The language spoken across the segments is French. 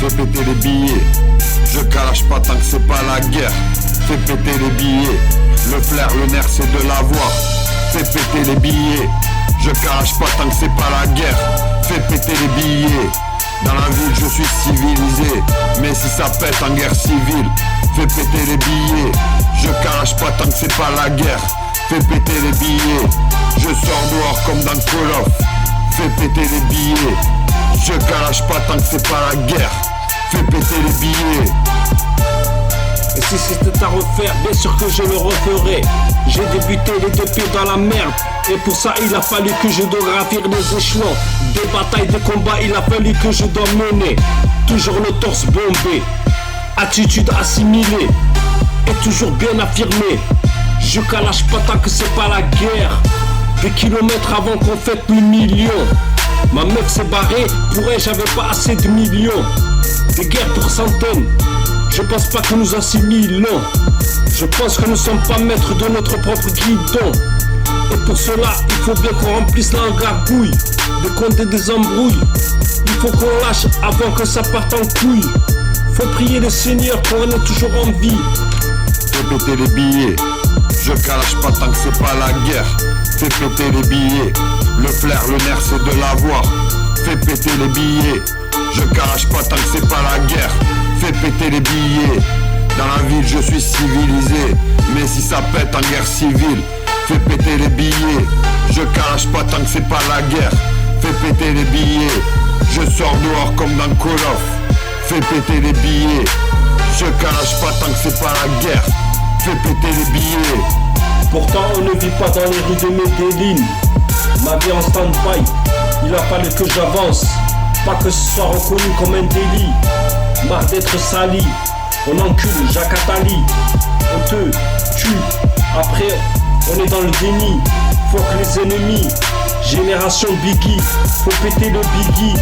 fais péter les billets. Je calache pas tant que c'est pas la guerre. Fais péter les billets. Le flair, le nerf, c'est de l'avoir. Fais péter les billets. Je calache pas tant que c'est pas la guerre. Fais péter les billets. Dans la ville je suis civilisé, mais si ça pète en guerre civile, fais péter les billets. Je calache pas tant que c'est pas la guerre. Fais péter les billets. Je sors dehors comme dans Call of. Fais péter les billets. Je calache pas tant que c'est pas la guerre. Fais péter les billets. Et si c'était à refaire, bien sûr que je le referai. J'ai débuté les deux pieds dans la merde, et pour ça il a fallu que je dois gravir les échelons. Des batailles, des combats, il a fallu que je dois mener. Toujours le torse bombé, attitude assimilée, et toujours bien affirmé. Je calache pas tant que c'est pas la guerre. Des kilomètres avant qu'on fête le million. Ma meuf s'est barrée, pour elle j'avais pas assez de millions. Des guerres pour centaines, je pense pas que nous assimilons. Je pense que nous sommes pas maîtres de notre propre guidon. Et pour cela, il faut bien qu'on remplisse la gargouille. De compter des embrouilles, il faut qu'on lâche avant que ça parte en couille. Faut prier le Seigneur qu'on est toujours en vie. Fais péter les billets. Je calache pas tant que c'est pas la guerre. Fais péter les billets. Le flair, le nerf, c'est de l'avoir. Fais péter les billets. Je calache pas tant que c'est pas la guerre. Fais péter les billets. Dans la ville je suis civilisé, mais si ça pète en guerre civile, fais péter les billets. Je calache pas tant que c'est pas la guerre. Fais péter les billets. Je sors dehors comme dans Call of. Fais péter les billets. Je calache pas tant que c'est pas la guerre. Fais péter les billets. Pourtant on ne vit pas dans les rues de Medellin. Ma vie en stand-by, il a fallu que j'avance. Pas que ce soit reconnu comme un délit. Marre d'être sali. On encule Jacques Attali. On te tue. Après on est dans le déni. Faut que les ennemis. Génération Biggie. Faut péter le Biggie.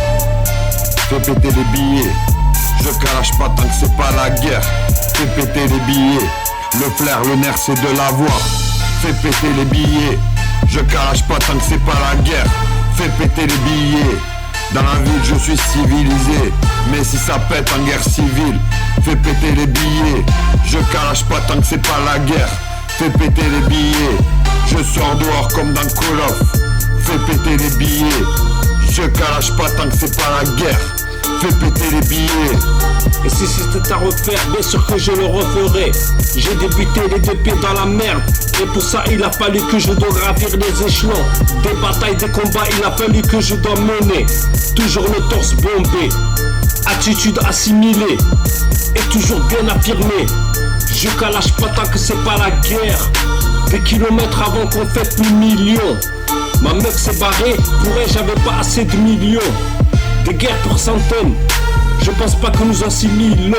Fais péter les billets. Je calache pas tant que c'est pas la guerre. Fais péter les billets. Le flair, le nerf, c'est de l'avoir. Fais péter les billets. Je calache pas tant que c'est pas la guerre. Fais péter les billets. Dans la ville je suis civilisé, mais si ça pète en guerre civile, fais péter les billets. Je calache pas tant que c'est pas la guerre. Fais péter les billets. Je sors dehors comme dans Call of. Fais péter les billets. Je calache pas tant que c'est pas la guerre. Fais péter les billets. Et si c'était à refaire, bien sûr que je le referai. J'ai débuté les deux pieds dans la merde, et pour ça il a fallu que je dois gravir les échelons. Des batailles, des combats, il a fallu que je dois mener. Toujours le torse bombé, attitude assimilée, et toujours bien affirmé. Je calache pas tant que c'est pas la guerre. Des kilomètres avant qu'on fête le million. Ma meuf s'est barrée, pour elle j'avais pas assez de millions. Des guerres pour centaines, je pense pas que nous assimilons.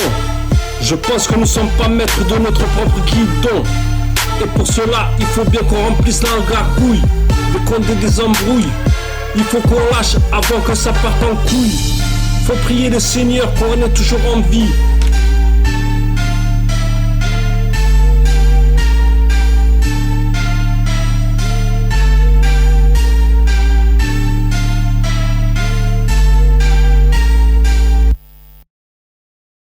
Je pense que nous sommes pas maîtres de notre propre guidon. Et pour cela, il faut bien qu'on remplisse la gargouille. De compter des embrouilles, il faut qu'on lâche avant que ça parte en couille. Faut prier le Seigneur qu'on est toujours en vie.